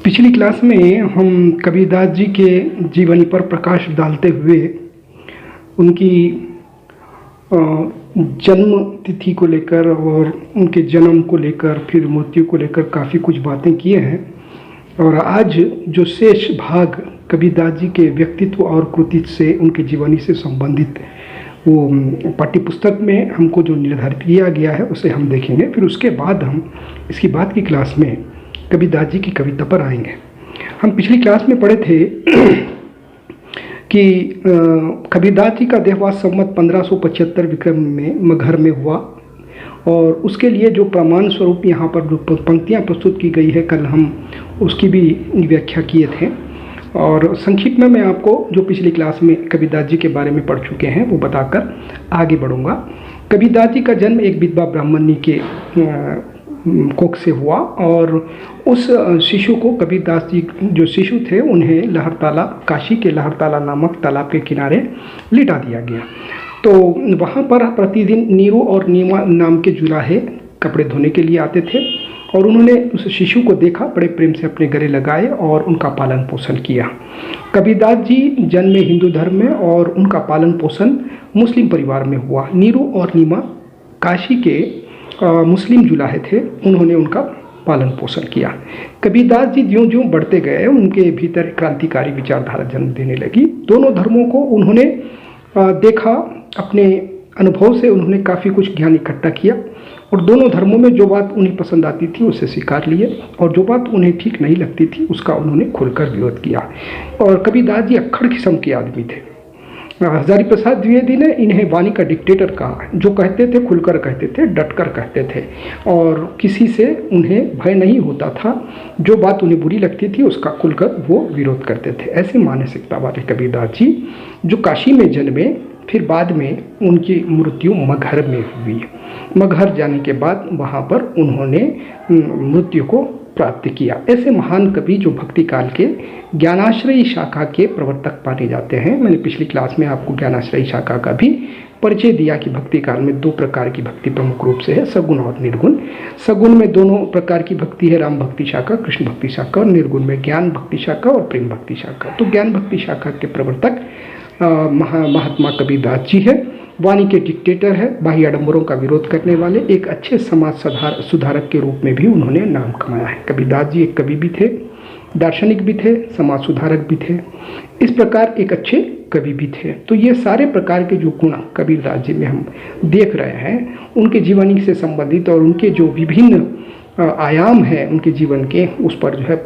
पिछली क्लास में हम कबीरदास जी के जीवनी पर प्रकाश डालते हुए उनकी जन्म तिथि को लेकर और उनके जन्म को लेकर फिर मृत्यु को लेकर काफ़ी कुछ बातें किए हैं। और आज जो शेष भाग कबीरदास जी के व्यक्तित्व और कृति से उनके जीवनी से संबंधित वो पाठ्य पुस्तक में हमको जो निर्धारित किया गया है उसे हम देखेंगे। फिर उसके बाद हम इसकी बाद की क्लास में कबीरदास जी की कविता पर आएंगे। हम पिछली क्लास में पढ़े थे कि कबीरदास जी का देहवास संवत 1575 विक्रम में मगहर में हुआ और उसके लिए जो प्रमाण स्वरूप यहाँ पर जो पंक्तियाँ प्रस्तुत की गई है कल हम उसकी भी व्याख्या किए थे। और संक्षिप्त में मैं आपको जो पिछली क्लास में कबीरदास जी के बारे में पढ़ चुके हैं वो बताकर आगे बढ़ूँगा। कबीरदास जी का जन्म एक विधवा ब्राह्मणी के कोख से हुआ और उस शिशु को कबीरदास जी जो शिशु थे उन्हें लहरताला, काशी के लहरताला नामक तालाब के किनारे लिटा दिया गया। तो वहाँ पर प्रतिदिन नीरू और नीमा नाम के जुलाहे कपड़े धोने के लिए आते थे और उन्होंने उस शिशु को देखा, बड़े प्रेम से अपने गले लगाए और उनका पालन पोषण किया। कबीरदास जी जन्मे हिंदू धर्म में और उनका पालन पोषण मुस्लिम परिवार में हुआ। नीरू और नीमा काशी के मुस्लिम जुलाहे थे, उन्होंने उनका पालन पोषण किया। कबीरदास जी ज्यों ज्यों बढ़ते गए उनके भीतर क्रांतिकारी विचारधारा जन्म देने लगी। दोनों धर्मों को उन्होंने देखा, अपने अनुभव से उन्होंने काफ़ी कुछ ज्ञान इकट्ठा किया और दोनों धर्मों में जो बात उन्हें पसंद आती थी उसे स्वीकार लिए और जो बात उन्हें ठीक नहीं लगती थी उसका उन्होंने खुलकर विरोध किया। और कबीरदास जी अक्खड़ किस्म के आदमी थे। हजारी प्रसाद द्विवेदी ने इन्हें वाणी का डिक्टेटर कहा। जो कहते थे खुलकर कहते थे, डटकर कहते थे और किसी से उन्हें भय नहीं होता था। जो बात उन्हें बुरी लगती थी उसका खुलकर वो विरोध करते थे। ऐसी मानसिकता वाले कबीरदास जी जो काशी में जन्मे, फिर बाद में उनकी मृत्यु मगहर में हुई। मगहर जाने के बाद वहाँ पर उन्होंने मृत्यु को प्राप्त किया। ऐसे महान कवि जो भक्ति काल के ज्ञानाश्रयी शाखा के प्रवर्तक माने जाते हैं। मैंने पिछली क्लास में आपको ज्ञानाश्रयी शाखा का भी परिचय दिया कि भक्ति काल में दो प्रकार की भक्ति प्रमुख रूप से है, सगुण और निर्गुण। सगुण में दोनों प्रकार की भक्ति है, राम भक्ति शाखा, कृष्ण भक्ति शाखा, और निर्गुण में ज्ञान भक्ति शाखा और प्रेम भक्ति शाखा। तो ज्ञान भक्ति शाखा के प्रवर्तक महात्मा कबीरदास जी है। वाणी के डिक्टेटर है, बाह्य आडंबरों का विरोध करने वाले, एक अच्छे समाज सुधारक के रूप में भी उन्होंने नाम कमाया है। कबीरदास जी एक कवि भी थे, दार्शनिक भी थे, समाज सुधारक भी थे, इस प्रकार एक अच्छे कवि भी थे। तो ये सारे प्रकार के जो गुण कबीरदास जी में हम देख रहे हैं, उनके जीवनी से संबंधित और उनके जो विभिन्न आयाम है उनके जीवन के, उस पर जो है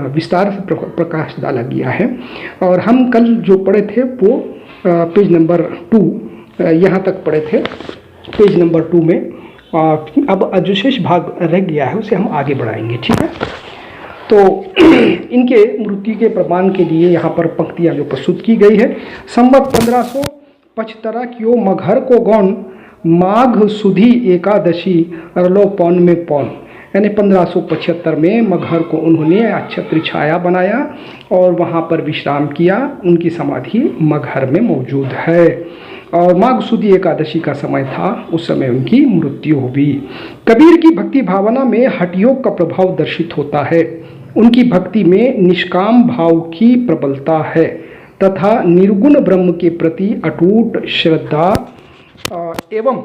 विस्तार से प्रकाश डाला गया है। और हम कल जो पढ़े थे वो पेज नंबर 2 यहाँ तक पढ़े थे। पेज नंबर 2 में अब जो शेष भाग रह गया है उसे हम आगे बढ़ाएंगे, ठीक है। तो इनके मृत्यु के प्रमाण के लिए यहाँ पर पंक्तियाँ जो प्रस्तुत की गई है। संवत 1575 क्यों मगहर को गौन, माघ सुधी एकादशी रलो पौन में पौन। यानी 1575 में मगहर को उन्होंने छत्र छाया बनाया और वहाँ पर विश्राम किया। उनकी समाधि मगहर में मौजूद है और माघ सुदी एकादशी का समय था, उस समय उनकी मृत्यु हुई। कबीर की भक्ति भावना में हठयोग का प्रभाव दर्शित होता है। उनकी भक्ति में निष्काम भाव की प्रबलता है तथा निर्गुण ब्रह्म के प्रति अटूट श्रद्धा एवं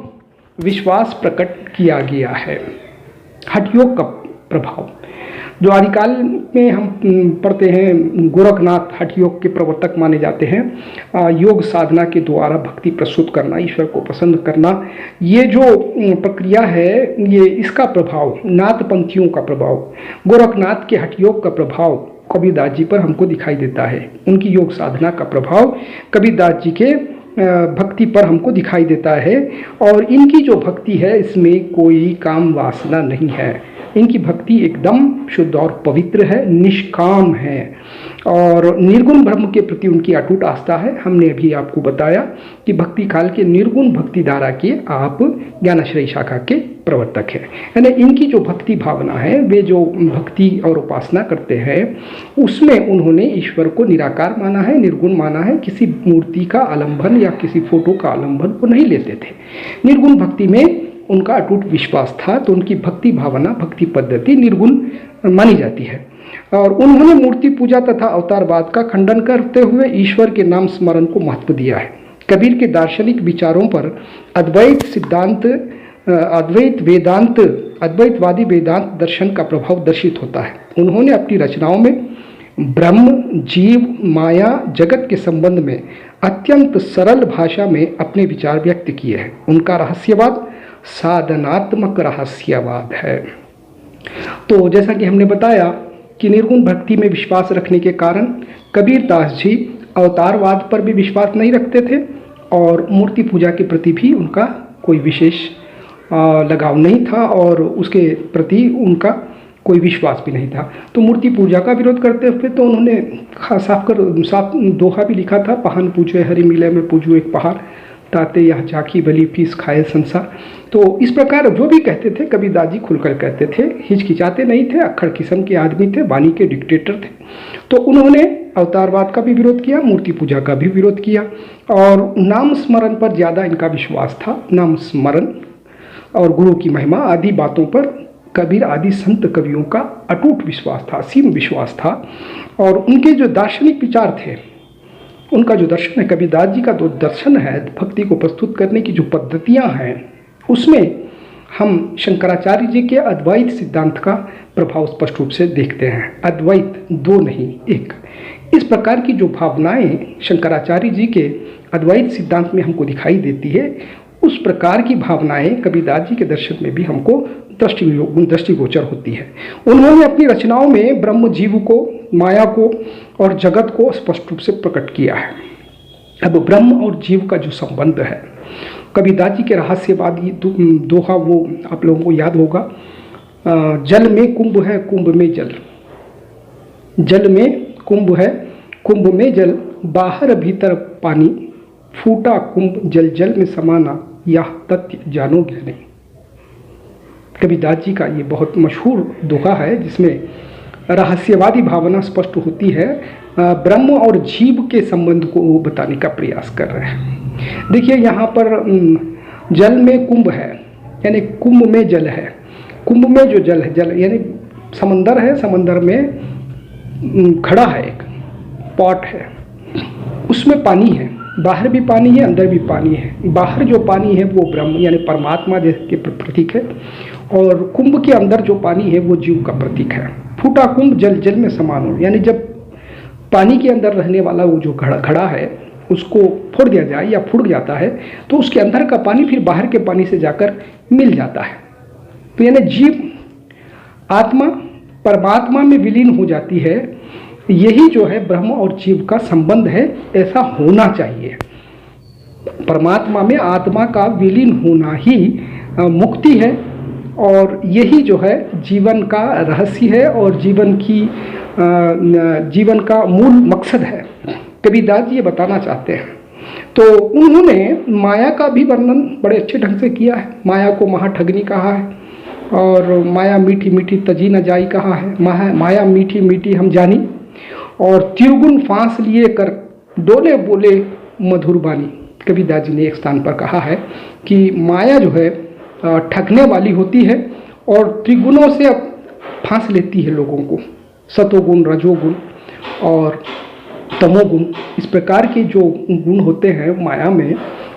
विश्वास प्रकट किया गया है। हठयोग का प्रभाव जो आदिकाल में हम पढ़ते हैं, गोरखनाथ हठयोग के प्रवर्तक माने जाते हैं। योग साधना के द्वारा भक्ति प्रस्तुत करना, ईश्वर को पसंद करना, ये जो प्रक्रिया है, ये इसका प्रभाव, नाथपंथियों का प्रभाव, गोरखनाथ के हठयोग का प्रभाव कबीरदास जी पर हमको दिखाई देता है। उनकी योग साधना का प्रभाव कबीरदास जी के भक्ति पर हमको दिखाई देता है। और इनकी जो भक्ति है इसमें कोई काम वासना नहीं है। इनकी भक्ति एकदम शुद्ध और पवित्र है, निष्काम है और निर्गुण ब्रह्म के प्रति उनकी अटूट आस्था है। हमने अभी आपको बताया कि भक्ति काल के निर्गुण भक्ति धारा के आप ज्ञानाश्रयी शाखा के प्रवर्तक हैं। यानी इनकी जो भक्ति भावना है, वे जो भक्ति और उपासना करते हैं उसमें उन्होंने ईश्वर को निराकार माना है, निर्गुण माना है। किसी मूर्ति का आलंबन या किसी फोटो का आलंबन वो नहीं लेते थे। निर्गुण भक्ति में उनका अटूट विश्वास था, तो उनकी भक्ति भावना, भक्ति पद्धति निर्गुण मानी जाती है। और उन्होंने मूर्ति पूजा तथा अवतारवाद का खंडन करते हुए ईश्वर के नाम स्मरण को महत्व दिया है। कबीर के दार्शनिक विचारों पर अद्वैत सिद्धांत, अद्वैतवादी वेदांत दर्शन का प्रभाव दर्शित होता है। उन्होंने अपनी रचनाओं में ब्रह्म, जीव, माया, जगत के संबंध में अत्यंत सरल भाषा में अपने विचार व्यक्त किए हैं। उनका रहस्यवाद साधनात्मक रहस्यवाद है। तो जैसा कि हमने बताया कि निर्गुण भक्ति में विश्वास रखने के कारण कबीर दास जी अवतारवाद पर भी विश्वास नहीं रखते थे और मूर्ति पूजा के प्रति भी उनका कोई विशेष लगाव नहीं था और उसके प्रति उनका कोई विश्वास भी नहीं था। तो मूर्ति पूजा का विरोध करते हुए तो उन्होंने साफ दोहा भी लिखा था, पहान पूजे हरि मिले में पूजू एक पहाड़, ताते यह झाकी बली फीस खाए संसार। तो इस प्रकार जो भी कहते थे कबीरदास जी खुलकर कहते थे, हिचकिचाते नहीं थे, अक्खड़ किस्म के आदमी थे, वाणी के डिक्टेटर थे। तो उन्होंने अवतारवाद का भी विरोध किया, मूर्ति पूजा का भी विरोध किया और नाम स्मरण पर ज़्यादा इनका विश्वास था। नाम स्मरण और गुरु की महिमा आदि बातों पर कबीर आदि संत कवियों का अटूट विश्वास था, असीम विश्वास था। और उनके जो दार्शनिक विचार थे, उनका जो दर्शन है, कबीरदास जी का जो दर्शन है, भक्ति को प्रस्तुत करने की जो पद्धतियाँ हैं, उसमें हम शंकराचार्य जी के अद्वैत सिद्धांत का प्रभाव स्पष्ट रूप से देखते हैं। अद्वैत, दो नहीं एक, इस प्रकार की जो भावनाएं शंकराचार्य जी के अद्वैत सिद्धांत में हमको दिखाई देती है, उस प्रकार की भावनाएं कबीरदास जी के दर्शन में भी हमको दृष्टिगोचर होती है। उन्होंने अपनी रचनाओं में ब्रह्म, जीव को, माया को और जगत को स्पष्ट रूप से प्रकट किया है। अब ब्रह्म और जीव का जो संबंध है, कबीरदास जी के रहस्यवादी दोहा वो आप लोगों को याद होगा, जल में कुंभ है, कुंभ में जल, जल में कुंभ है, कुंभ में जल, बाहर भीतर पानी, फूटा कुंभ जल जल में समाना, यह तथ्य जानोगे नहीं। कबीरदास जी का ये बहुत मशहूर दोहा है जिसमें रहस्यवादी भावना स्पष्ट होती है। ब्रह्म और जीव के संबंध को वो बताने का प्रयास कर रहे हैं। देखिए यहाँ पर जल में कुंभ है, यानी कुंभ में जल है। कुंभ में जो जल है, जल यानी समंदर है, समंदर में घड़ा है, एक पॉट है, उसमें पानी है, बाहर भी पानी है, अंदर भी पानी है। बाहर जो पानी है वो ब्रह्म यानी परमात्मा के प्रतीक है और कुंभ के अंदर जो पानी है वो जीव का प्रतीक है। फूटा कुंभ जल जल में समान हो, यानी जब पानी के अंदर रहने वाला वो जो घड़ा है उसको फोड़ दिया जाए या फूट जाता है तो उसके अंदर का पानी फिर बाहर के पानी से जाकर मिल जाता है। तो यानी जीव आत्मा परमात्मा में विलीन हो जाती है। यही जो है ब्रह्म और जीव का संबंध है, ऐसा होना चाहिए। परमात्मा में आत्मा का विलीन होना ही मुक्ति है और यही जो है जीवन का रहस्य है और जीवन का मूल मकसद है। कबीरदास जी ये बताना चाहते हैं। तो उन्होंने माया का भी वर्णन बड़े अच्छे ढंग से किया है। माया को महाठगनी कहा है और माया मीठी मीठी तजी न जाई कहा है। माया मीठी मीठी हम जानी और त्रिगुण फांस लिए कर डोले बोले मधुर बानी। कबीरदास जी ने एक स्थान पर कहा है कि माया जो है ठगने वाली होती है और त्रिगुणों से अब फांस लेती है लोगों को, सतोगुण, रजोगुण और तमोगुण। इस प्रकार के जो गुण होते हैं माया में,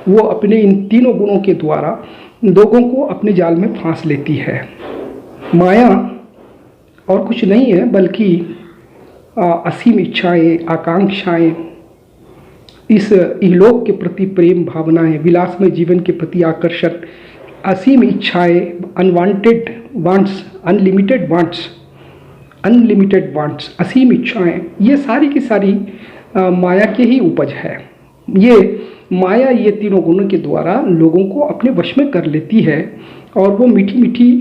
वो अपने इन तीनों गुणों के द्वारा लोगों को अपने जाल में फांस लेती है। माया और कुछ नहीं है बल्कि असीम इच्छाएं, आकांक्षाएं, इस इहलोक के प्रति प्रेम भावनाएं, विलासमय जीवन के प्रति आकर्षण, असीम इच्छाएं, अनवांटेड वांट्स, अनलिमिटेड वांट्स, असीम इच्छाएं, ये सारी की सारी माया के ही उपज है। ये माया ये तीनों गुणों के द्वारा लोगों को अपने वश में कर लेती है और वो मीठी मीठी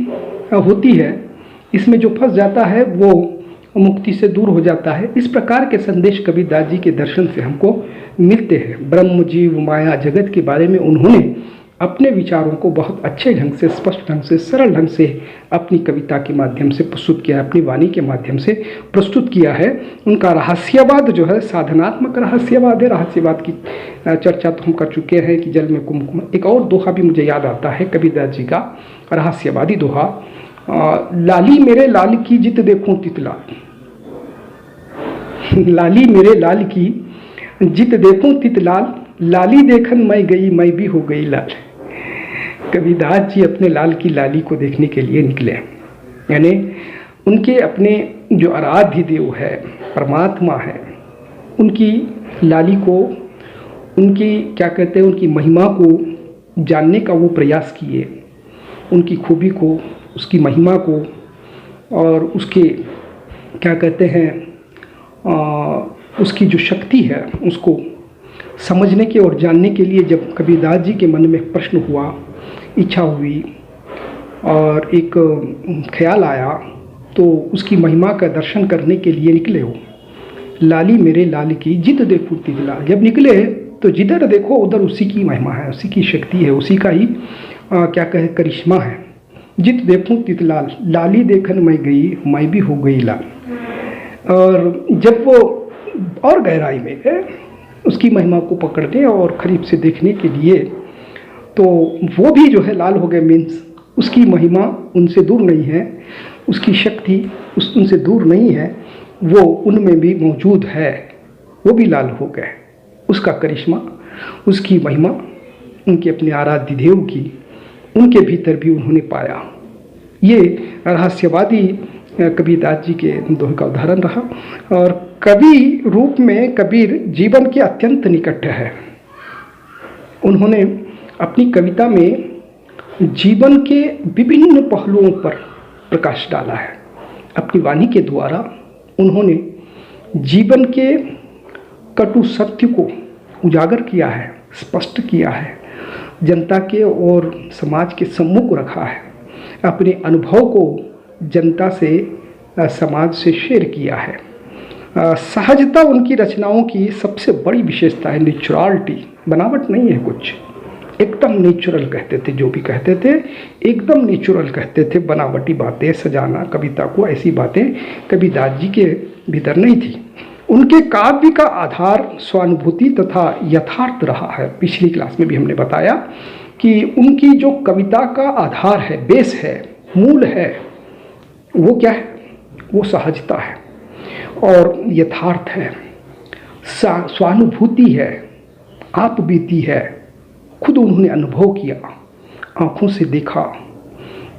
होती है। इसमें जो फंस जाता है वो मुक्ति से दूर हो जाता है। इस प्रकार के संदेश कबीरदास जी के दर्शन से हमको मिलते हैं। ब्रह्म, जीव, माया, जगत के बारे में उन्होंने अपने विचारों को बहुत अच्छे ढंग से, स्पष्ट ढंग से, सरल ढंग से अपनी कविता के माध्यम से प्रस्तुत किया है, अपनी वाणी के माध्यम से प्रस्तुत किया है। उनका रहस्यवाद जो है साधनात्मक रहस्यवाद है। रहस्यवाद की चर्चा तो हम कर चुके हैं कि जल में कुंभ। एक और दोहा भी मुझे याद आता है कबीरदास जी का रहस्यवादी दोहा, लाली मेरे लाल की जित देखूं तितला। लाली मेरे लाल की जित देखूं तित लाल, लाली देखन मैं गई मैं भी हो गई लाल। कबीरदास जी अपने लाल की लाली को देखने के लिए निकले, यानी उनके अपने जो आराध्य देव है, परमात्मा है, उनकी लाली को, उनकी क्या कहते हैं, उनकी महिमा को जानने का वो प्रयास किए, उनकी खूबी को, उसकी महिमा को और उसके क्या कहते हैं उसकी जो शक्ति है उसको समझने के और जानने के लिए जब कबीरदास जी के मन में प्रश्न हुआ, इच्छा हुई और एक ख्याल आया, तो उसकी महिमा का दर्शन करने के लिए निकले हो। लाली मेरे लाल की जित देखो तित लाल, जब निकले तो जिधर देखो उधर उसी की महिमा है, उसी की शक्ति है, उसी का ही क्या कहे करिश्मा है। जित देखूं तित लाल, लाली देखन मैं गई मैं भी हो गई लाल। और जब वो और गहराई में गए उसकी महिमा को पकड़ने और करीब से देखने के लिए, तो वो भी जो है लाल हो गए। मीन्स उसकी महिमा उनसे दूर नहीं है, उसकी शक्ति उनसे दूर नहीं है, वो उनमें भी मौजूद है, वो भी लाल हो गए। उसका करिश्मा, उसकी महिमा, उनके अपने आराध्य देव की उनके भीतर भी उन्होंने पाया। ये रहस्यवादी कबीरदास जी के दोहे का उदाहरण रहा। और कवि रूप में कबीर जीवन के अत्यंत निकट है। उन्होंने अपनी कविता में जीवन के विभिन्न पहलुओं पर प्रकाश डाला है। अपनी वाणी के द्वारा उन्होंने जीवन के कटु सत्य को उजागर किया है, स्पष्ट किया है, जनता के और समाज के सम्मुख रखा है, अपने अनुभव को जनता से समाज से शेयर किया है। सहजता उनकी रचनाओं की सबसे बड़ी विशेषता है, नेचुरलिटी, बनावट नहीं है कुछ, एकदम नेचुरल कहते थे, जो भी कहते थे एकदम नेचुरल कहते थे। बनावटी बातें सजाना कविता को, ऐसी बातें कबीरदास जी के भीतर नहीं थी। उनके काव्य का आधार स्वानुभूति तथा यथार्थ रहा है। पिछली क्लास में भी हमने बताया कि उनकी जो कविता का आधार है, बेस है, मूल है, वो क्या है? वो सहजता है और यथार्थ है, स्वानुभूति है, आप बीती है, खुद उन्होंने अनुभव किया, आँखों से देखा,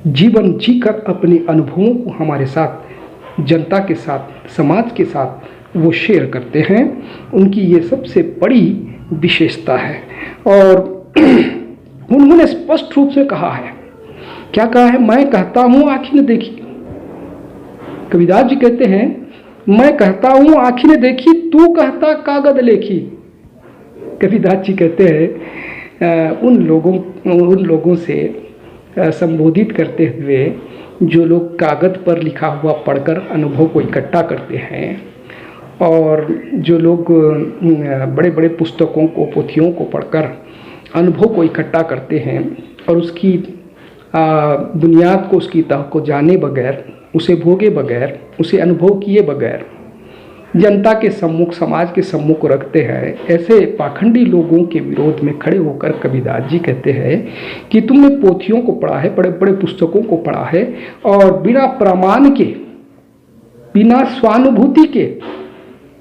जीवन जीकर अपने अनुभवों को हमारे साथ, जनता के साथ, समाज के साथ वो शेयर करते हैं। उनकी ये सबसे बड़ी विशेषता है। और उन्होंने स्पष्ट रूप से कहा है, क्या कहा है? मैं कहता हूँ आँखी ने देखी। कबीरदास जी कहते हैं, मैं कहता हूँ आँखी ने देखी, तू कहता कागज लेखी। कबीरदास जी कहते हैं उन लोगों से संबोधित करते हुए जो लोग कागज पर लिखा हुआ पढ़कर अनुभव को इकट्ठा करते हैं, और जो लोग बड़े बड़े पुस्तकों को, पोथियों को पढ़कर अनुभव को इकट्ठा करते हैं और उसकी बुनियाद को, उसकी तह को जाने बगैर, उसे भोगे बगैर, उसे अनुभव किए बगैर जनता के सम्मुख, समाज के सम्मुख रखते हैं, ऐसे पाखंडी लोगों के विरोध में खड़े होकर कबीरदास जी कहते हैं कि तुमने पोथियों को पढ़ा है, बड़े बड़े पुस्तकों को पढ़ा है, और बिना प्रमाण के, बिना स्वानुभूति के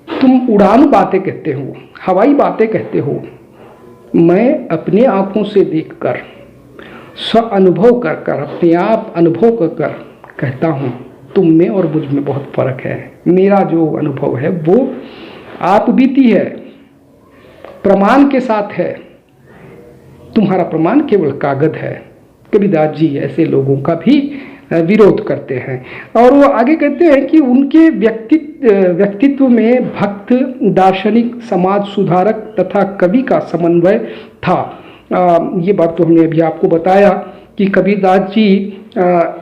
तुम उड़ान बातें कहते हो, हवाई बातें कहते हो। मैं अपने आँखों से देखकर, स्व अनुभव कर कर, अपने आप अनुभव कर कर कहता हूँ, तुम में और मुझ में बहुत फर्क है। मेरा जो अनुभव है वो आप बीती है, प्रमाण के साथ है, तुम्हारा प्रमाण केवल कागज है। कबीरदास जी ऐसे लोगों का भी विरोध करते हैं। और वो आगे कहते हैं कि उनके व्यक्तित्व में भक्त, दार्शनिक, समाज सुधारक तथा कवि का समन्वय था। ये बात तो हमने अभी आपको बताया कि कबीरदास जी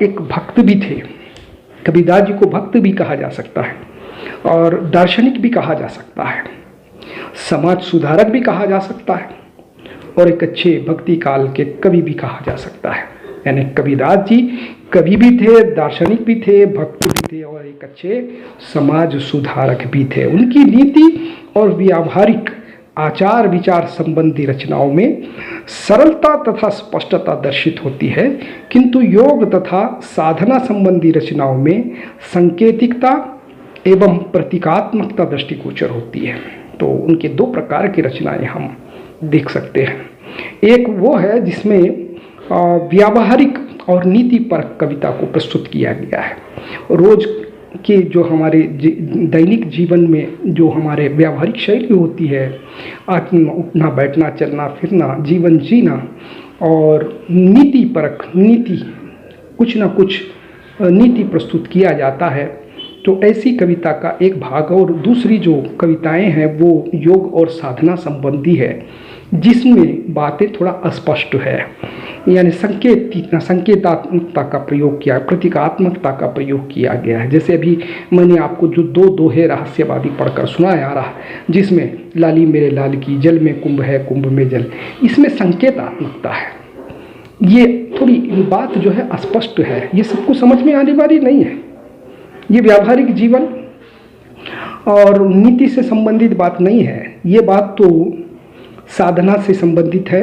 एक भक्त भी थे। कबीरदास जी को भक्त भी कहा जा सकता है और दार्शनिक भी कहा जा सकता है, समाज सुधारक भी कहा जा सकता है, और एक अच्छे भक्ति काल के कवि भी कहा जा सकता है। यानी कबीरदास जी कवि भी थे, दार्शनिक भी थे, भक्त भी थे और एक अच्छे समाज सुधारक भी थे। उनकी नीति और व्यावहारिक आचार विचार संबंधी रचनाओं में सरलता तथा स्पष्टता दर्शित होती है, किंतु योग तथा साधना संबंधी रचनाओं में सांकेतिकता एवं प्रतीकात्मकता दृष्टिगोचर होती है। तो उनके दो प्रकार की रचनाएं हम देख सकते हैं। एक वो है जिसमें व्यावहारिक और नीतिपरक कविता को प्रस्तुत किया गया है। रोज के जो हमारे दैनिक जीवन में जो हमारे व्यावहारिक शैली होती है, उठना बैठना चलना फिरना जीवन जीना, और नीतिपरक कुछ ना कुछ नीति प्रस्तुत किया जाता है। तो ऐसी कविता का एक भाग, और दूसरी जो कविताएं हैं वो योग और साधना संबंधी है, जिसमें बातें थोड़ा अस्पष्ट है, यानी संकेतात्मकता का प्रयोग किया, प्रतीकात्मकता का प्रयोग किया गया है। जैसे अभी मैंने आपको जो दो दोहे रहस्यवादी पढ़कर सुनाया आ रहा, जिसमें लाली मेरे लाल की, जल में कुंभ है कुंभ में जल, इसमें संकेतात्मकता है। ये थोड़ी बात जो है अस्पष्ट है, ये सबको समझ में आने वाली नहीं है। ये व्यावहारिक जीवन और नीति से संबंधित बात नहीं है, ये बात तो साधना से संबंधित है,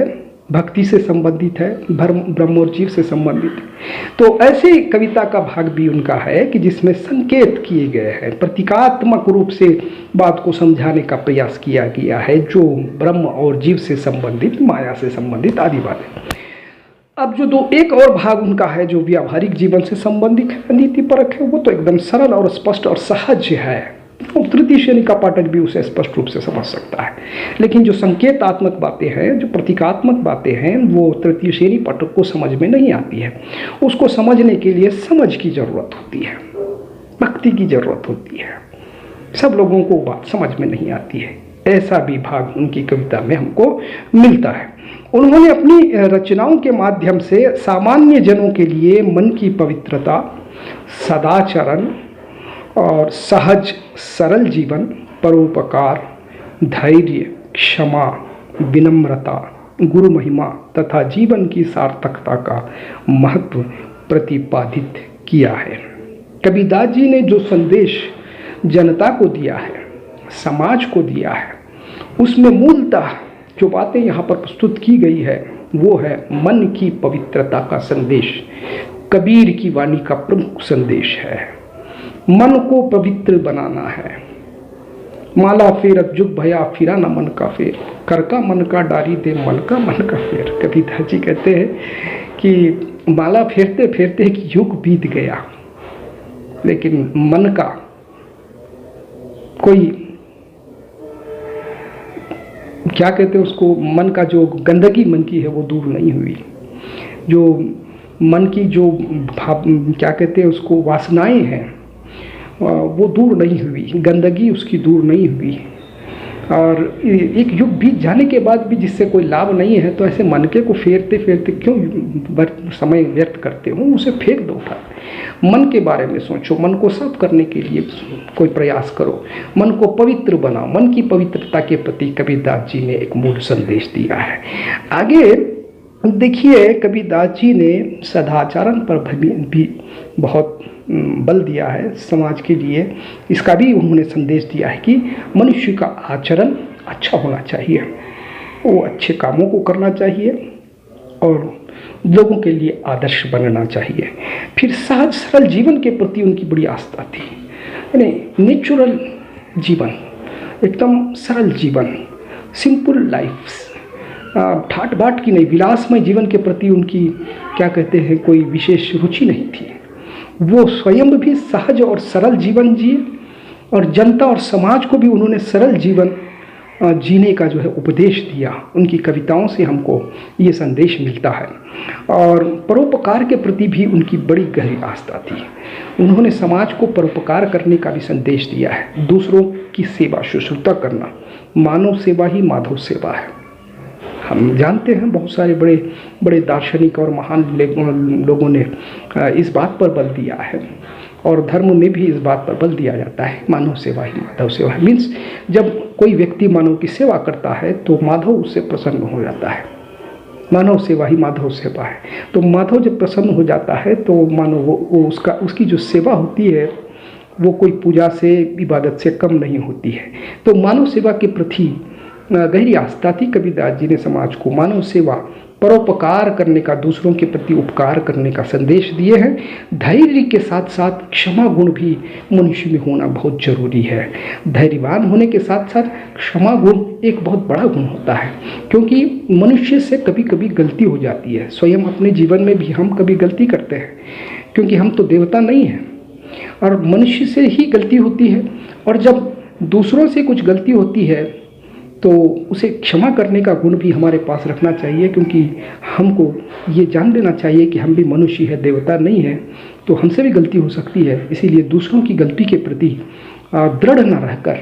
भक्ति से संबंधित है, ब्रह्म और जीव से संबंधित है। तो ऐसे कविता का भाग भी उनका है कि जिसमें संकेत किए गए हैं, प्रतीकात्मक रूप से बात को समझाने का प्रयास किया गया है, जो ब्रह्म और जीव से संबंधित, माया से संबंधित आदि बातें। अब जो एक और भाग उनका है जो व्यावहारिक जीवन से संबंधित है, नीतिपरक है, वो तो एकदम सरल और स्पष्ट और सहज है। तो तृतीय श्रेणी का पाठक भी उसे स्पष्ट रूप से समझ सकता है। लेकिन जो संकेतात्मक बातें हैं, जो प्रतीकात्मक बातें हैं, वो तृतीय श्रेणी पाठक को समझ में नहीं आती है। उसको समझने के लिए समझ की जरूरत होती है, भक्ति की जरूरत होती है। सब लोगों को बात समझ में नहीं आती है। ऐसा भी भाग उनकी कविता में हमको मिलता है। उन्होंने अपनी रचनाओं के माध्यम से सामान्य जनों के लिए मन की पवित्रता, सदाचरण और सहज सरल जीवन, परोपकार, धैर्य, क्षमा, विनम्रता, गुरु महिमा तथा जीवन की सार्थकता का महत्व प्रतिपादित किया है। कबीरदास जी ने जो संदेश जनता को दिया है, समाज को दिया है, उसमें मूलतः जो बातें यहाँ पर प्रस्तुत की गई है वो है मन की पवित्रता का संदेश। कबीर की वाणी का प्रमुख संदेश है, मन को पवित्र बनाना है। माला फेरत जुग भया फिरा न मन का फेर, कर का मन का डारी दे मन का फेर। कबीरदास जी कहते हैं कि माला फेरते फेरते एक युग बीत गया, लेकिन मन का कोई क्या कहते हैं उसको, मन का जो गंदगी मन की है वो दूर नहीं हुई। जो मन की जो भाव क्या कहते हैं उसको, वासनाएं हैं वो दूर नहीं हुई, गंदगी उसकी दूर नहीं हुई। और एक युग बीत जाने के बाद भी जिससे कोई लाभ नहीं है, तो ऐसे मन के को फेरते फेरते क्यों समय व्यर्थ करते हो, उसे फेंक दो। उठा मन के बारे में सोचो, मन को साफ करने के लिए कोई प्रयास करो, मन को पवित्र बनाओ। मन की पवित्रता के प्रति कबीरदास जी ने एक मूल संदेश दिया है। आगे देखिए, कबीरदास जी ने सदाचरण पर भी बहुत बल दिया है समाज के लिए। इसका भी उन्होंने संदेश दिया है कि मनुष्य का आचरण अच्छा होना चाहिए, वो अच्छे कामों को करना चाहिए और लोगों के लिए आदर्श बनना चाहिए। फिर सहज सरल जीवन के प्रति उनकी बड़ी आस्था थी, यानी नेचुरल जीवन, एकदम सरल जीवन, सिंपल लाइफ, ठाट बाट की नहीं, विलासमय जीवन के प्रति उनकी क्या कहते हैं कोई विशेष रुचि नहीं थी। वो स्वयं भी सहज और सरल जीवन जिए और जनता और समाज को भी उन्होंने सरल जीवन जीने का जो है उपदेश दिया। उनकी कविताओं से हमको ये संदेश मिलता है। और परोपकार के प्रति भी उनकी बड़ी गहरी आस्था थी। उन्होंने समाज को परोपकार करने का भी संदेश दिया है। दूसरों की सेवा शुश्रूषा करना, मानव सेवा ही माधव सेवा है। हम जानते हैं बहुत सारे बड़े बड़े दार्शनिक और महान लोगों ने इस बात पर बल दिया है, और धर्म में भी इस बात पर बल दिया जाता है, मानव सेवा ही माधव सेवा है। मीन्स जब कोई व्यक्ति मानव की सेवा करता है तो माधव उससे प्रसन्न हो जाता है। मानव सेवा ही माधव सेवा है। तो माधव जब प्रसन्न हो जाता है तो मानव वो उसकी जो सेवा होती है वो कोई पूजा से, इबादत से कम नहीं होती है। तो मानव सेवा के प्रति गहरी आस्था थी। कबीरदास जी ने समाज को मानव सेवा परोपकार करने का, दूसरों के प्रति उपकार करने का संदेश दिए हैं। धैर्य के साथ साथ क्षमा गुण भी मनुष्य में होना बहुत जरूरी है। धैर्यवान होने के साथ साथ क्षमा गुण एक बहुत बड़ा गुण होता है, क्योंकि मनुष्य से कभी कभी गलती हो जाती है। स्वयं अपने जीवन में भी हम कभी गलती करते हैं, क्योंकि हम तो देवता नहीं हैं, और मनुष्य से ही गलती होती है। और जब दूसरों से कुछ गलती होती है तो उसे क्षमा करने का गुण भी हमारे पास रखना चाहिए, क्योंकि हमको ये जान लेना चाहिए कि हम भी मनुष्य है, देवता नहीं है, तो हमसे भी गलती हो सकती है। इसीलिए दूसरों की गलती के प्रति दृढ़ न रहकर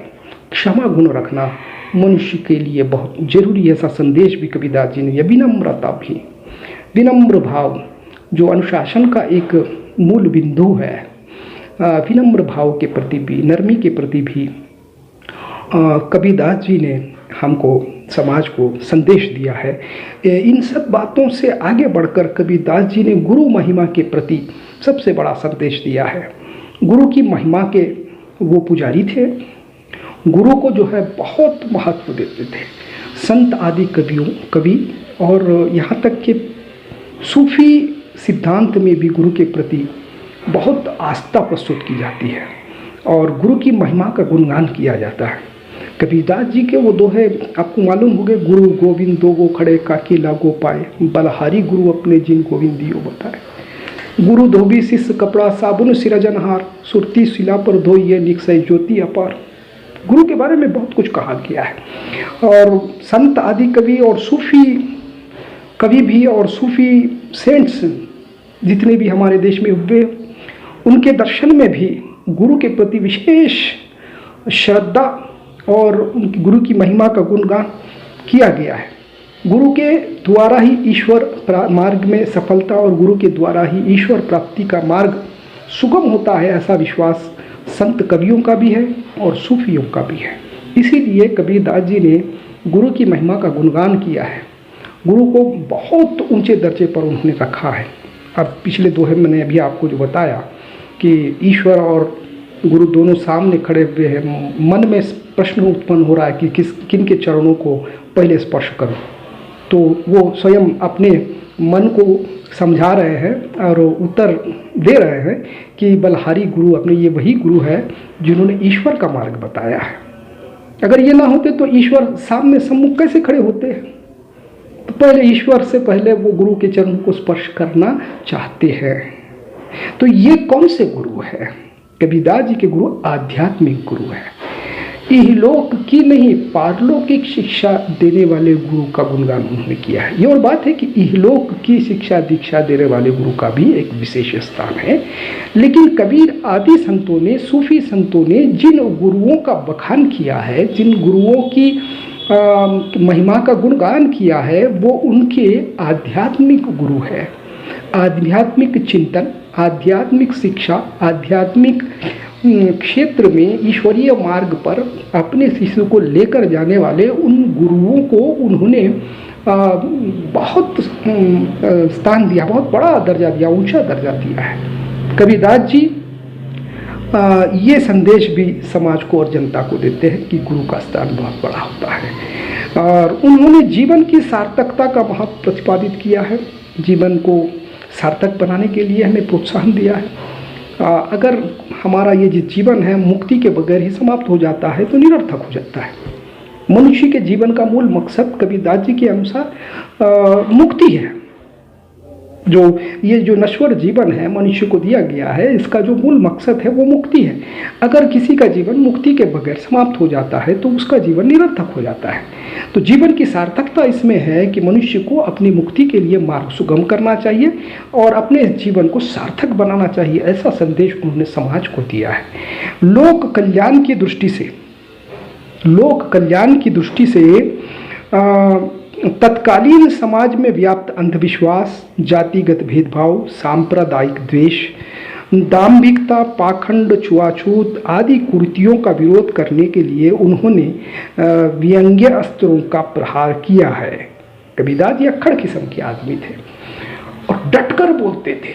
क्षमा गुण रखना मनुष्य के लिए बहुत जरूरी है। ऐसा संदेश भी कबीरदास जी ने। यह विनम्रता भी, विनम्र भाव जो अनुशासन का एक मूल बिंदु है, विनम्र भाव के प्रति भी, नरमी के प्रति भी कबीरदास जी ने हमको, समाज को संदेश दिया है। इन सब बातों से आगे बढ़कर कबीरदास जी ने गुरु महिमा के प्रति सबसे बड़ा संदेश दिया है। गुरु की महिमा के वो पुजारी थे, गुरु को जो है बहुत महत्व देते थे। संत आदि कवि और यहाँ तक कि सूफी सिद्धांत में भी गुरु के प्रति बहुत आस्था प्रस्तुत की जाती है और गुरु की महिमा का गुणगान किया जाता है। कबीरदास जी के वो दोहे आपको मालूम होंगे, गुरु गोविंद दो गो खड़े काके लागो पाए, बलहारी गुरु अपने जिन गोविंद दियो बताए। गुरु धोबी शिष्य कपड़ा साबुन सिरजनहार, सुरती शिला पर धोइए निकसय ज्योति अपार। गुरु के बारे में बहुत कुछ कहा गया है। और संत आदि कवि और सूफी कवि भी और सूफी सेंट्स जितने भी हमारे देश में हुए, उनके दर्शन में भी गुरु के प्रति विशेष श्रद्धा और उनकी गुरु की महिमा का गुणगान किया गया है। गुरु के द्वारा ही ईश्वर मार्ग में सफलता और गुरु के द्वारा ही ईश्वर प्राप्ति का मार्ग सुगम होता है, ऐसा विश्वास संत कवियों का भी है और सूफियों का भी है। इसीलिए कबीरदास जी ने गुरु की महिमा का गुणगान किया है। गुरु को बहुत ऊंचे दर्जे पर उन्होंने रखा है। अब पिछले दोहे मैंने अभी आपको जो बताया कि ईश्वर और गुरु दोनों सामने खड़े हुए हैं, मन में प्रश्न उत्पन्न हो रहा है कि किन के चरणों को पहले स्पर्श करूं, तो वो स्वयं अपने मन को समझा रहे हैं और उत्तर दे रहे हैं कि बलहारी गुरु अपने ये वही गुरु है जिन्होंने ईश्वर का मार्ग बताया है। अगर ये ना होते तो ईश्वर सामने सम्मुख कैसे खड़े होते हैं? तो पहले ईश्वर से पहले वो गुरु के चरण को स्पर्श करना चाहते हैं। तो ये कौन से गुरु है? कबीरदास जी के गुरु आध्यात्मिक गुरु है। इहलोक की नहीं पारलौकिक शिक्षा देने वाले गुरु का गुणगान उन्होंने किया है। ये और बात है कि इहलोक की शिक्षा दीक्षा देने वाले गुरु का भी एक विशेष स्थान है, लेकिन कबीर आदि संतों ने, सूफी संतों ने जिन गुरुओं का बखान किया है, जिन गुरुओं की महिमा का गुणगान किया है, वो उनके आध्यात्मिक गुरु है। आध्यात्मिक चिंतन, आध्यात्मिक शिक्षा, आध्यात्मिक क्षेत्र में ईश्वरीय मार्ग पर अपने शिष्य को लेकर जाने वाले उन गुरुओं को उन्होंने बहुत स्थान दिया, बहुत बड़ा दर्जा दिया, ऊंचा दर्जा दिया है। कबीरदास जी ये संदेश भी समाज को और जनता को देते हैं कि गुरु का स्थान बहुत बड़ा होता है। और उन्होंने जीवन की सार्थकता का महत्व प्रतिपादित किया है। जीवन को सार्थक बनाने के लिए हमें प्रोत्साहन दिया है। अगर हमारा ये जो जीवन है मुक्ति के बगैर ही समाप्त हो जाता है तो निरर्थक हो जाता है। मनुष्य के जीवन का मूल मकसद कबीरदास जी के अनुसार मुक्ति है। ये जो नश्वर जीवन है मनुष्य को दिया गया है, इसका जो मूल मकसद है वो मुक्ति है। अगर किसी का जीवन मुक्ति के बगैर समाप्त हो जाता है तो उसका जीवन निरर्थक हो जाता है। तो जीवन की सार्थकता इसमें है कि मनुष्य को अपनी मुक्ति के लिए मार्ग सुगम करना चाहिए और अपने जीवन को सार्थक बनाना चाहिए। ऐसा संदेश उन्होंने समाज को दिया है। लोक कल्याण की दृष्टि से तत्कालीन समाज में व्याप्त अंधविश्वास, जातिगत भेदभाव, सांप्रदायिक द्वेष, दाम्भिकता, पाखंड, छुआछूत आदि कुरीतियों का विरोध करने के लिए उन्होंने व्यंग्य अस्त्रों का प्रहार किया है। कबीरदास जी अक्खड़ किस्म के आदमी थे और डटकर बोलते थे।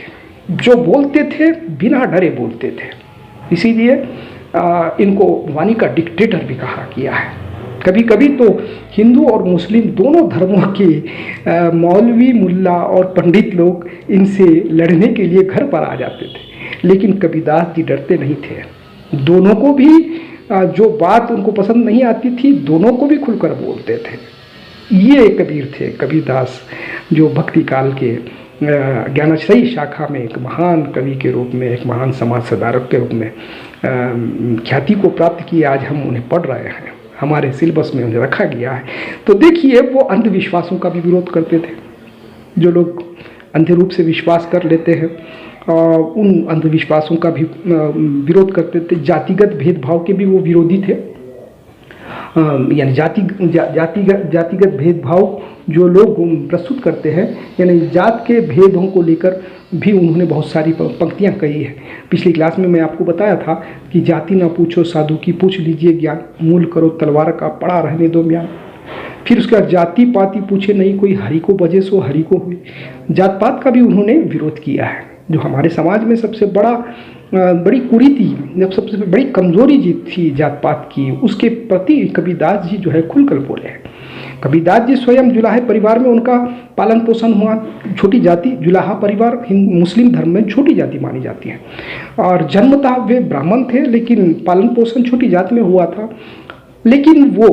जो बोलते थे बिना डरे बोलते थे। इसीलिए इनको वाणी का डिक्टेटर भी कहा किया है। कभी कभी तो हिंदू और मुस्लिम दोनों धर्मों के मौलवी, मुल्ला और पंडित लोग इनसे लड़ने के लिए घर पर आ जाते थे, लेकिन कबीरदास जी डरते नहीं थे। दोनों को भी जो बात उनको पसंद नहीं आती थी, दोनों को भी खुलकर बोलते थे। ये कबीर थे कबीरदास, जो भक्ति काल के ज्ञानाश्रयी शाखा में एक महान कवि के रूप में, एक महान समाज सुधारक के रूप में ख्याति को प्राप्त किए। आज हम उन्हें पढ़ रहे हैं, हमारे सिलेबस में उन्हें रखा गया है। तो देखिए, वो अंधविश्वासों का भी विरोध करते थे। जो लोग अंधे रूप से विश्वास कर लेते हैं, उन अंधविश्वासों का भी विरोध करते थे। जातिगत भेदभाव के भी वो विरोधी थे। यानी जातिगत भेदभाव जो लोग प्रस्तुत करते हैं, यानी जात के भेदों को लेकर भी उन्होंने बहुत सारी पंक्तियां कही है। पिछली क्लास में मैं आपको बताया था कि जाति ना पूछो साधु की, पूछ लीजिए ज्ञान, मूल करो तलवार का, पड़ा रहने दो म्यान। फिर उसके बाद जाति पाति पूछे नहीं कोई, हरि को बजे सो हरि को हुई। जात पात का भी उन्होंने विरोध किया है, जो हमारे समाज में सबसे बड़ी कुरीति, जब सबसे बड़ी कमजोरी जी थी जात पात की, उसके प्रति कबीरदास जी जो है खुलकर बोले हैं। कबीरदास जी स्वयं जुलाहे परिवार में उनका पालन पोषण हुआ। छोटी जाति जुलाहा परिवार मुस्लिम धर्म में छोटी जाति मानी जाती है, और जन्मतः वे ब्राह्मण थे, लेकिन पालन पोषण छोटी जात में हुआ था। लेकिन वो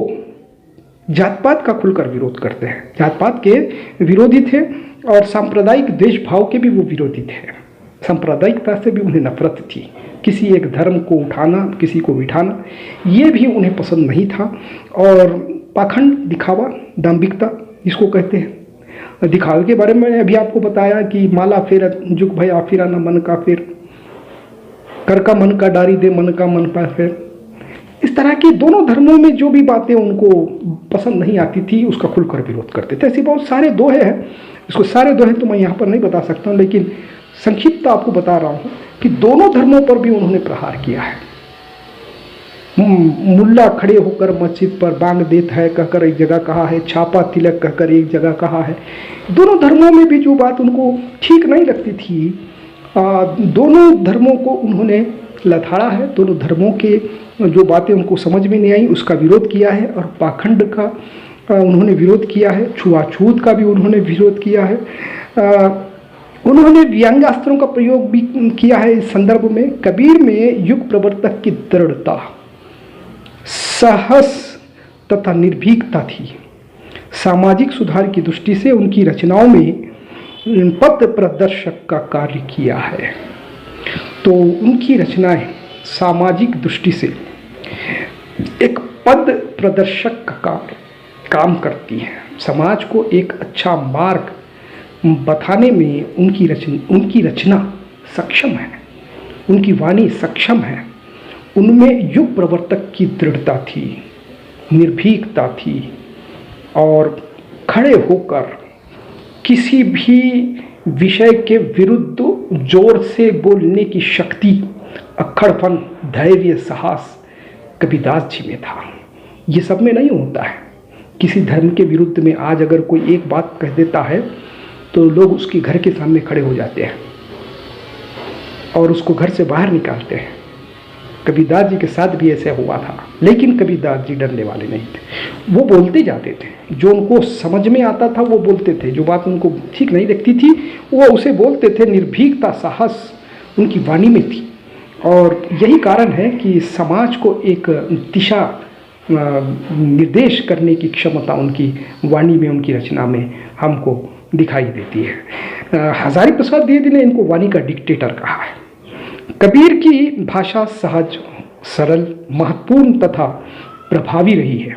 जात पात का खुलकर विरोध करते हैं, जात पात के विरोधी थे, और सांप्रदायिक देश भाव के भी वो विरोधी थे। सांप्रदायिकता से भी उन्हें नफरत थी। किसी एक धर्म को उठाना, किसी को बिठाना, ये भी उन्हें पसंद नहीं था। और पाखंड, दिखावा, दाम्भिकता इसको कहते हैं। दिखावे के बारे में अभी आपको बताया कि माला फेर जुग भया फिरा न मन का फेर, कर का मन का डारी दे मन का मन पर फेर। इस तरह की दोनों धर्मों में जो भी बातें उनको पसंद नहीं आती थी, उसका खुलकर विरोध करते थे। ऐसे बहुत सारे दोहे हैं, इसको सारे दोहे तो मैं यहाँ पर नहीं बता सकता हूँ, लेकिन संक्षिप्त आपको बता रहा हूँ कि दोनों धर्मों पर भी उन्होंने प्रहार किया है। मुल्ला खड़े होकर मस्जिद पर बांग देता है कहकर एक जगह कहा है, छापा तिलक कहकर एक जगह कहा है। दोनों धर्मों में भी जो बात उनको ठीक नहीं लगती थी, दोनों धर्मों को उन्होंने लथाड़ा है। दोनों धर्मों के जो बातें उनको समझ में नहीं आई उसका विरोध किया है, और पाखंड का उन्होंने विरोध किया है, छुआछूत का भी उन्होंने विरोध किया है। उन्होंने व्यंग्यास्त्रों का प्रयोग भी किया है। इस संदर्भ में कबीर में युग प्रवर्तक की दृढ़ता, साहस तथा निर्भीकता थी। सामाजिक सुधार की दृष्टि से उनकी रचनाओं में पथ प्रदर्शक का कार्य किया है। तो उनकी रचनाएं सामाजिक दृष्टि से एक पद प्रदर्शक का काम करती हैं। समाज को एक अच्छा मार्ग बताने में उनकी रचना सक्षम है, उनकी वाणी सक्षम है। उनमें युग प्रवर्तक की दृढ़ता थी, निर्भीकता थी, और खड़े होकर किसी भी विषय के विरुद्ध जोर से बोलने की शक्ति, अक्खड़पन, धैर्य, साहस कबीरदास जी में था। ये सब में नहीं होता है। किसी धर्म के विरुद्ध में आज अगर कोई एक बात कह देता है तो लोग उसके घर के सामने खड़े हो जाते हैं और उसको घर से बाहर निकालते हैं। कबीरदास जी के साथ भी ऐसे हुआ था, लेकिन कबीरदास जी डरने वाले नहीं थे। वो बोलते जाते थे, जो उनको समझ में आता था वो बोलते थे, जो बात उनको ठीक नहीं लगती थी वो उसे बोलते थे। निर्भीकता, साहस उनकी वाणी में थी, और यही कारण है कि समाज को एक दिशा निर्देश करने की क्षमता उनकी वाणी में, उनकी रचना में हमको दिखाई देती है। हजारी प्रसाद द्विवेदी ने इनको वाणी का डिक्टेटर कहा है। कबीर की भाषा सहज, सरल, महत्वपूर्ण तथा प्रभावी रही है।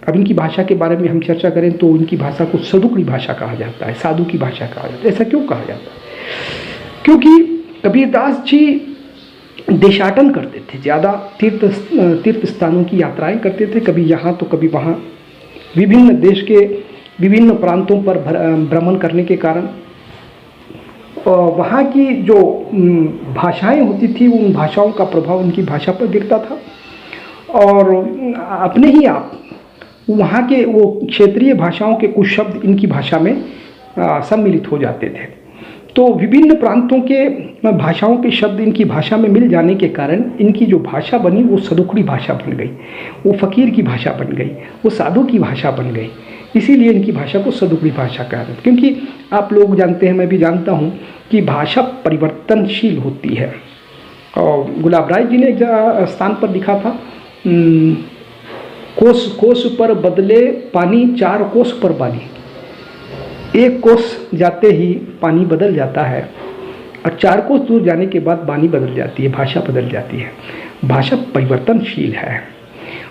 अब इनकी भाषा के बारे में हम चर्चा करें तो इनकी भाषा को साधु की भाषा कहा जाता है, साधु की भाषा कहा जाता है। ऐसा क्यों कहा जाता है? क्योंकि कबीरदास जी देशाटन करते थे, ज़्यादा तीर्थ स्थानों की यात्राएं करते थे, कभी यहाँ तो कभी वहाँ। विभिन्न देश के विभिन्न प्रांतों पर भ्रमण करने के कारण वहाँ की जो भाषाएं होती थी, उन भाषाओं का प्रभाव उनकी भाषा पर गिरता था, और अपने ही आप वहाँ के वो क्षेत्रीय भाषाओं के कुछ शब्द इनकी भाषा में सम्मिलित हो जाते थे। तो विभिन्न प्रांतों के भाषाओं के शब्द इनकी भाषा में मिल जाने के कारण इनकी जो भाषा बनी वो सदुकड़ी भाषा बन गई, वो फ़कीर की भाषा बन गई, वो साधु की भाषा बन गई। इसीलिए इनकी भाषा को सदुकड़ी भाषा कहा जाता है। क्योंकि आप लोग जानते हैं, मैं भी जानता हूँ कि भाषा परिवर्तनशील होती है। और गुलाब राय जी ने एक स्थान पर लिखा था, कोस कोस पर बदले पानी, 4 कोस पर पानी। 1 कोस जाते ही पानी बदल जाता है और 4 कोस दूर जाने के बाद वाणी बदल जाती है, भाषा बदल जाती है। भाषा परिवर्तनशील है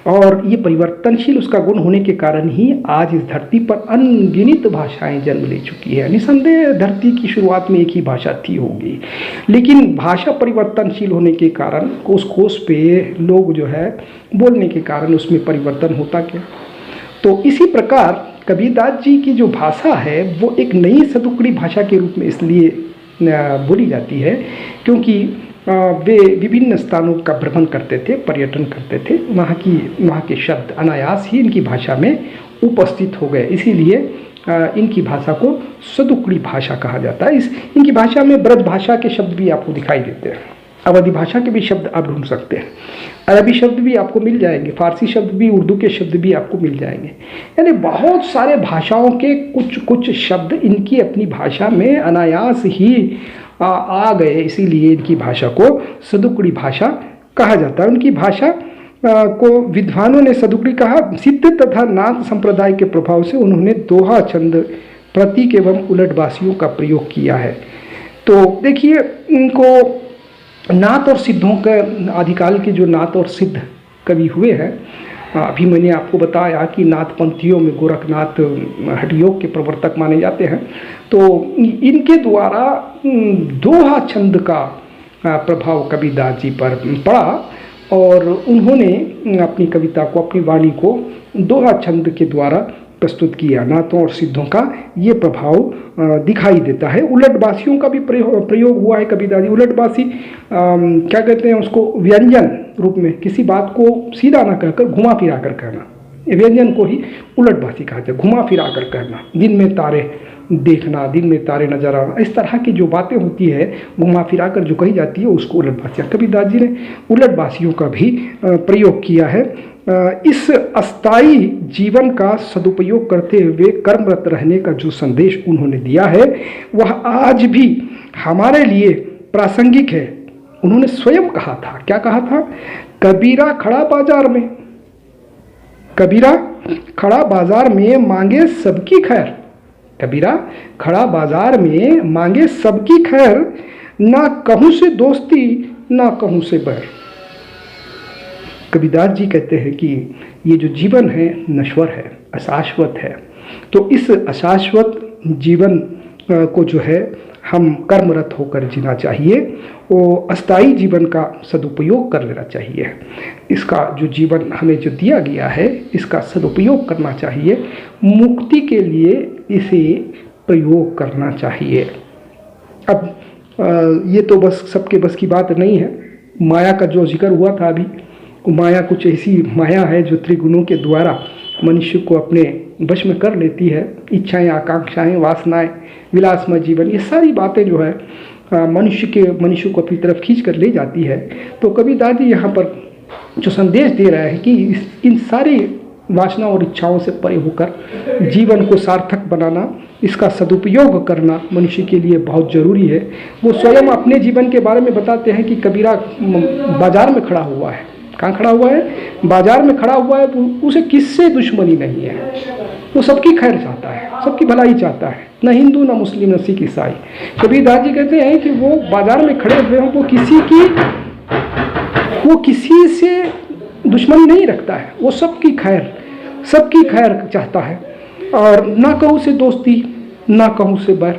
और ये परिवर्तनशील उसका गुण होने के कारण ही आज इस धरती पर अनगिनत भाषाएं जन्म ले चुकी है। निसंदेह धरती की शुरुआत में एक ही भाषा थी होगी, लेकिन भाषा परिवर्तनशील होने के कारण कोस कोस पे लोग जो है बोलने के कारण उसमें परिवर्तन होता गया। तो इसी प्रकार कबीरदास जी की जो भाषा है वो एक नई सदुकड़ी भाषा के रूप में इसलिए बोली जाती है क्योंकि वे विभिन्न स्थानों का भ्रमण करते थे, पर्यटन करते थे, वहाँ के शब्द अनायास ही इनकी भाषा में उपस्थित हो गए। इसीलिए इनकी भाषा को सदुकड़ी भाषा कहा जाता है। इनकी भाषा में ब्रज भाषा के शब्द भी आपको दिखाई देते हैं, अवधी भाषा के भी शब्द आप ढूंढ सकते हैं, अरबी शब्द भी आपको मिल जाएंगे, फारसी शब्द भी, उर्दू के शब्द भी आपको मिल जाएंगे। यानी बहुत सारे भाषाओं के कुछ शब्द इनकी अपनी भाषा में अनायास ही आ गए, इसीलिए इनकी भाषा को सदुकड़ी भाषा कहा जाता है। उनकी भाषा को विद्वानों ने सदुकड़ी कहा। सिद्ध तथा नाथ संप्रदाय के प्रभाव से उन्होंने दोहा, छंद, प्रतीक एवं उलटबासियों का प्रयोग किया है। तो देखिए, इनको नाथ और सिद्धों के आदिकाल के जो नाथ और सिद्ध कवि हुए हैं, अभी मैंने आपको बताया कि नाथपंथियों में गोरखनाथ हठयोग के प्रवर्तक माने जाते हैं। तो इनके द्वारा दोहा छंद का प्रभाव कबीरदास जी पर पड़ा और उन्होंने अपनी कविता को, अपनी वाणी को दोहा छंद के द्वारा प्रस्तुत किया। नाथों और सिद्धों का ये प्रभाव दिखाई देता है। उलटबासियों का भी प्रयोग हुआ है कबीरदास जी। उलटबासी क्या कहते हैं उसको, व्यंजन रूप में किसी बात को सीधा ना कहकर घुमा फिरा कर कहना, व्यंजन को ही उलटबासी कहा जाता है। घुमा फिरा कर कहना, दिन में तारे देखना, दिन में तारे नजर आना, इस तरह की जो बातें होती है घुमा फिरा कर जो कही जाती है उसको उलटबासी। कबीरदास जी ने उलटबासियों का भी प्रयोग किया है। इस अस्थायी जीवन का सदुपयोग करते हुए कर्मरत रहने का जो संदेश उन्होंने दिया है वह आज भी हमारे लिए प्रासंगिक है। उन्होंने स्वयं कहा था, क्या कहा था? कबीरा खड़ा बाजार में, कबीरा खड़ा बाजार में मांगे सबकी खैर, कबीरा खड़ा बाजार में मांगे सबकी खैर, ना कहूँ से दोस्ती ना कहूँ से बैर। कबीरदास जी कहते हैं कि ये जो जीवन है नश्वर है, अशाश्वत है। तो इस अशाश्वत जीवन को जो है हम कर्मरत होकर जीना चाहिए, वो अस्थायी जीवन का सदुपयोग कर लेना चाहिए। इसका जो जीवन हमें जो दिया गया है इसका सदुपयोग करना चाहिए, मुक्ति के लिए इसे प्रयोग करना चाहिए। अब ये तो बस सबके बस की बात नहीं है। माया का जो जिक्र हुआ था अभी, माया कुछ ऐसी माया है जो त्रिगुणों के द्वारा मनुष्य को अपने वश में कर लेती है। इच्छाएं, आकांक्षाएं, वासनाएं, विलासमय जीवन, ये सारी बातें जो है मनुष्य को अपनी तरफ खींच कर ले जाती है। तो कबीरदास जी यहाँ पर जो संदेश दे रहे हैं कि इन सारी वासना और इच्छाओं से परे होकर जीवन को सार्थक बनाना, इसका सदुपयोग करना मनुष्य के लिए बहुत ज़रूरी है। वो स्वयं अपने जीवन के बारे में बताते हैं कि कबीरा बाजार में खड़ा हुआ है। कहाँ खड़ा हुआ है? बाजार में खड़ा हुआ है। उसे किससे दुश्मनी नहीं है, वो सबकी खैर चाहता है, सबकी भलाई चाहता है, न हिंदू न मुस्लिम न सिख ईसाई। कबीरदास जी कहते हैं कि वो बाजार में खड़े हुए हों, वो किसी से दुश्मनी नहीं रखता है, वो सबकी खैर चाहता है। और ना कहूँ से दोस्ती ना कहूँ से बैर,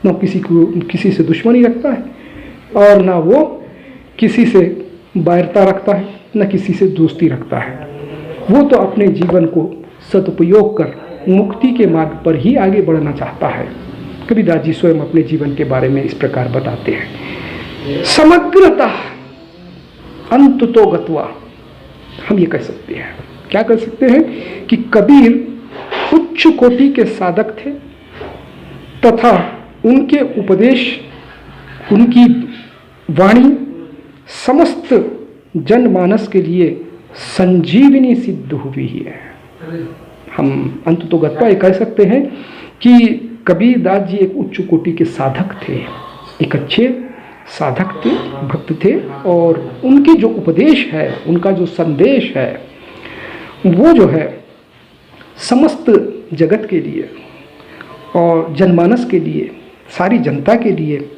ना किसी से दुश्मनी रखता है और ना वो किसी से बैरता रखता है, न किसी से दोस्ती रखता है। वो तो अपने जीवन को सदुपयोग कर मुक्ति के मार्ग पर ही आगे बढ़ना चाहता है। कबीरदास जी स्वयं अपने जीवन के बारे में इस प्रकार बताते हैं। समग्रतः अंततो गत्वा, हम ये कह सकते हैं, क्या कह सकते हैं कि कबीर उच्च कोटि के साधक थे तथा उनके उपदेश, उनकी वाणी समस्त जनमानस के लिए संजीवनी सिद्ध हुई है। हम अंततोगत्वा ये कह सकते हैं कि कबीरदास जी एक उच्च कोटि के साधक थे, एक अच्छे साधक थे, भक्त थे, और उनके जो उपदेश है, उनका जो संदेश है, वो जो है समस्त जगत के लिए और जनमानस के लिए, सारी जनता के लिए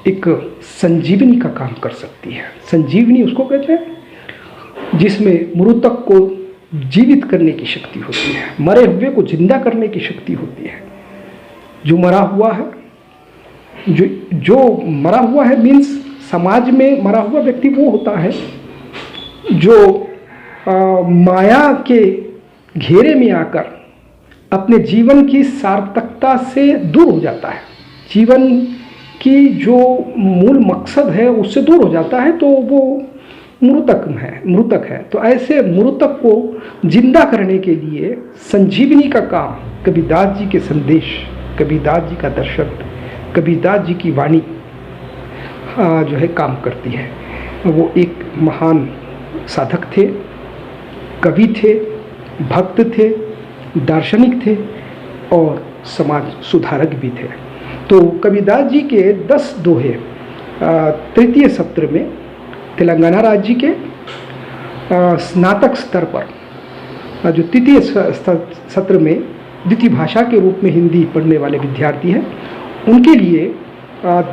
एक संजीवनी का काम कर सकती है। संजीवनी उसको कहते हैं जिसमें मृतक को जीवित करने की शक्ति होती है, मरे हुए को जिंदा करने की शक्ति होती है। जो मरा हुआ है, जो मरा हुआ है मीन्स समाज में मरा हुआ व्यक्ति वो होता है जो माया के घेरे में आकर अपने जीवन की सार्थकता से दूर हो जाता है, जीवन की जो मूल मकसद है उससे दूर हो जाता है, तो वो मृतक है। तो ऐसे मृतक को जिंदा करने के लिए संजीवनी का काम कबीरदास जी के संदेश, कबीरदास जी का दर्शन, कबीरदास जी की वाणी जो है काम करती है। वो एक महान साधक थे, कवि थे, भक्त थे, दार्शनिक थे और समाज सुधारक भी थे। तो कबीरदास जी के 10 दोहे तृतीय सत्र में तेलंगाना राज्य के स्नातक स्तर पर जो तृतीय सत्र में द्वितीय भाषा के रूप में हिंदी पढ़ने वाले विद्यार्थी हैं, उनके लिए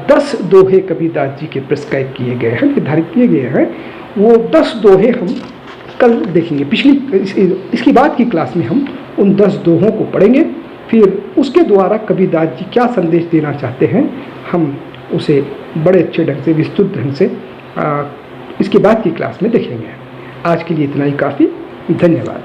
10 दोहे कबीरदास जी के प्रिस्क्राइब किए गए हैं, निर्धारित किए गए हैं। वो 10 दोहे हम कल देखेंगे। इसकी बाद की क्लास में हम उन 10 दोहों को पढ़ेंगे, फिर उसके द्वारा कबीरदास जी क्या संदेश देना चाहते हैं हम उसे बड़े अच्छे ढंग से, विस्तृत ढंग से इसके बाद की क्लास में देखेंगे। आज के लिए इतना ही काफ़ी। धन्यवाद।